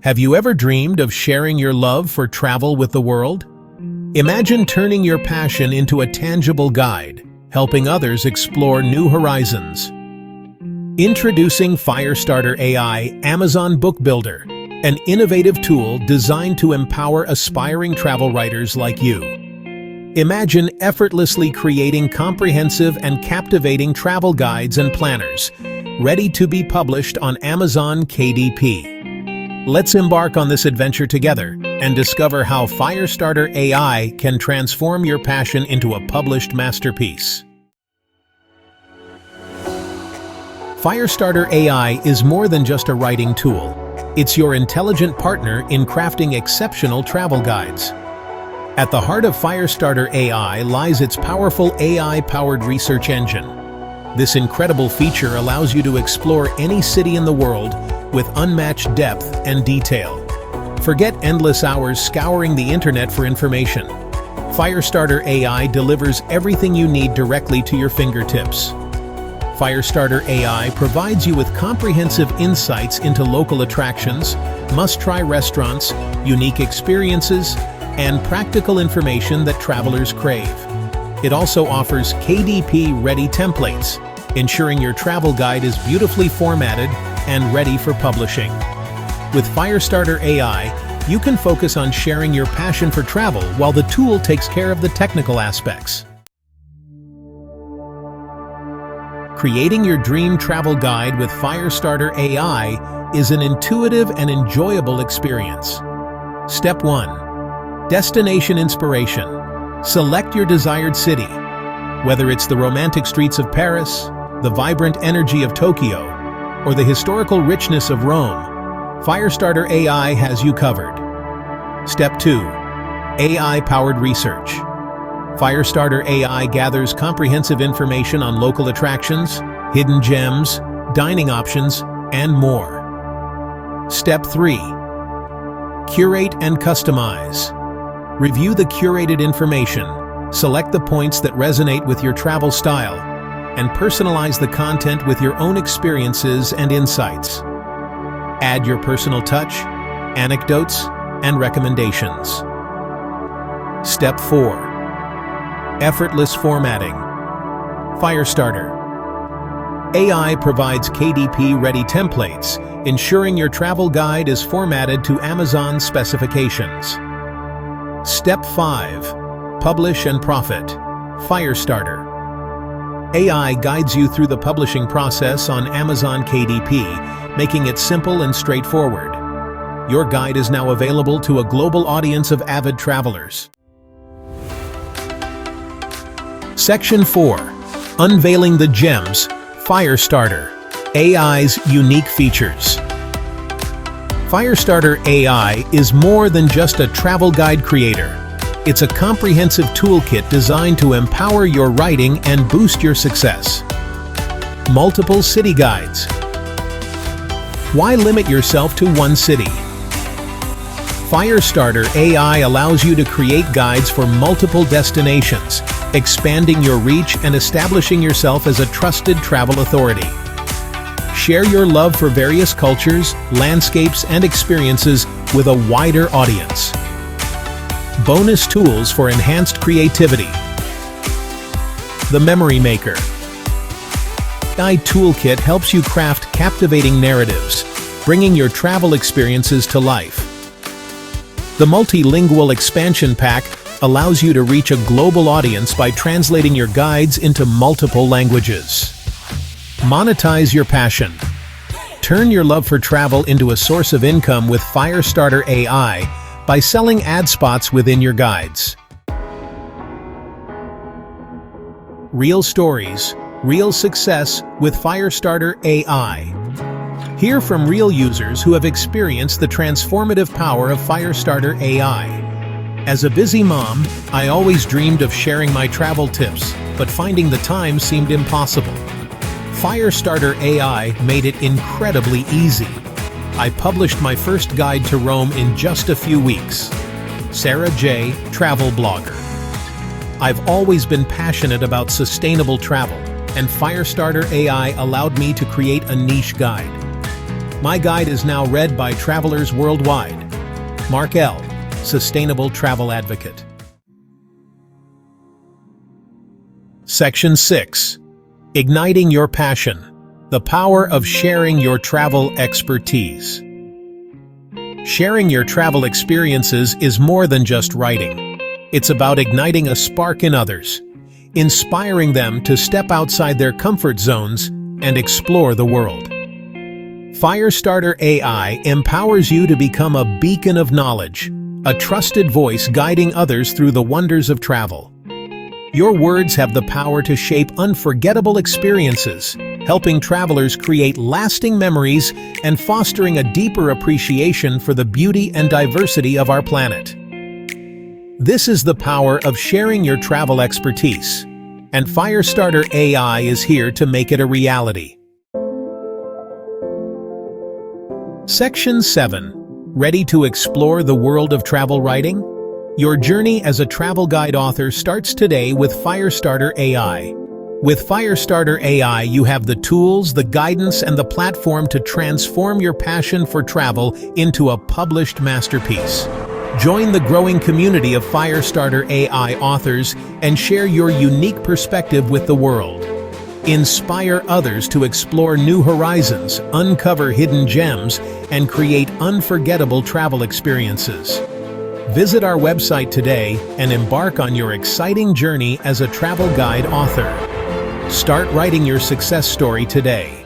Have you ever dreamed of sharing your love for travel with the world? Imagine turning your passion into a tangible guide, helping others explore new horizons. Introducing Firestarter AI Amazon Book Builder, an innovative tool designed to empower aspiring travel writers like you. Imagine effortlessly creating comprehensive and captivating travel guides and planners, ready to be published on Amazon KDP. Let's embark on this adventure together and discover how Firestarter AI can transform your passion into a published masterpiece. Firestarter AI is more than just a writing tool. It's your intelligent partner in crafting exceptional travel guides. At the heart of Firestarter AI lies its powerful AI-powered research engine. This incredible feature allows you to explore any city in the world with unmatched depth and detail. Forget endless hours scouring the internet for information. Firestarter AI delivers everything you need directly to your fingertips. Firestarter AI provides you with comprehensive insights into local attractions, must-try restaurants, unique experiences, and practical information that travelers crave. It also offers KDP-ready templates, ensuring your travel guide is beautifully formatted and ready for publishing. With Firestarter AI, you can focus on sharing your passion for travel while the tool takes care of the technical aspects. Creating your dream travel guide with Firestarter AI is an intuitive and enjoyable experience. Step 1. Destination inspiration. Select your desired city. Whether it's the romantic streets of Paris, the vibrant energy of Tokyo, or the historical richness of Rome, Firestarter AI has you covered. Step 2. AI-powered research. Firestarter AI gathers comprehensive information on local attractions, hidden gems, dining options, and more. Step 3. Curate and customize. Review the curated information, select the points that resonate with your travel style, and personalize the content with your own experiences and insights. Add your personal touch, anecdotes, and recommendations. Step 4. Effortless formatting. Firestarter AI provides KDP-ready templates, ensuring your travel guide is formatted to Amazon specifications. Step 5. Publish and profit. Firestarter AI guides you through the publishing process on Amazon KDP, making it simple and straightforward. Your guide is now available to a global audience of avid travelers. Section 4. Unveiling the gems. Firestarter AI's unique features. Firestarter AI is more than just a travel guide creator. It's a comprehensive toolkit designed to empower your writing and boost your success. Multiple city guides. Why limit yourself to one city? Firestarter AI allows you to create guides for multiple destinations, expanding your reach and establishing yourself as a trusted travel authority. Share your love for various cultures, landscapes, and experiences with a wider audience. Bonus tools for enhanced creativity. The Memory Maker AI Toolkit helps you craft captivating narratives, bringing your travel experiences to life. The Multilingual Expansion Pack allows you to reach a global audience by translating your guides into multiple languages. Monetize your passion. Turn your love for travel into a source of income with Firestarter AI by selling ad spots within your guides. Real stories, real success with Firestarter AI. Hear from real users who have experienced the transformative power of Firestarter AI. As a busy mom, I always dreamed of sharing my travel tips, but finding the time seemed impossible. Firestarter AI made it incredibly easy. I published my first guide to Rome in just a few weeks. Sarah J., travel blogger. I've always been passionate about sustainable travel, and Firestarter AI allowed me to create a niche guide. My guide is now read by travelers worldwide. Mark L., Sustainable Travel Advocate. Section 6. Igniting Your Passion. The Power of Sharing Your Travel Expertise. Sharing your travel experiences is more than just writing. It's about igniting a spark in others, inspiring them to step outside their comfort zones and explore the world. Firestarter AI empowers you to become a beacon of knowledge, a trusted voice guiding others through the wonders of travel. Your words have the power to shape unforgettable experiences, helping travelers create lasting memories and fostering a deeper appreciation for the beauty and diversity of our planet. This is the power of sharing your travel expertise, and Firestarter AI is here to make it a reality. Section 7. Ready to explore the world of travel writing? Your journey as a travel guide author starts today with Firestarter AI. With Firestarter AI, you have the tools, the guidance, and the platform to transform your passion for travel into a published masterpiece. Join the growing community of Firestarter AI authors and share your unique perspective with the world. Inspire others to explore new horizons, uncover hidden gems, and create unforgettable travel experiences. Visit our website today and embark on your exciting journey as a travel guide author. Start writing your success story today.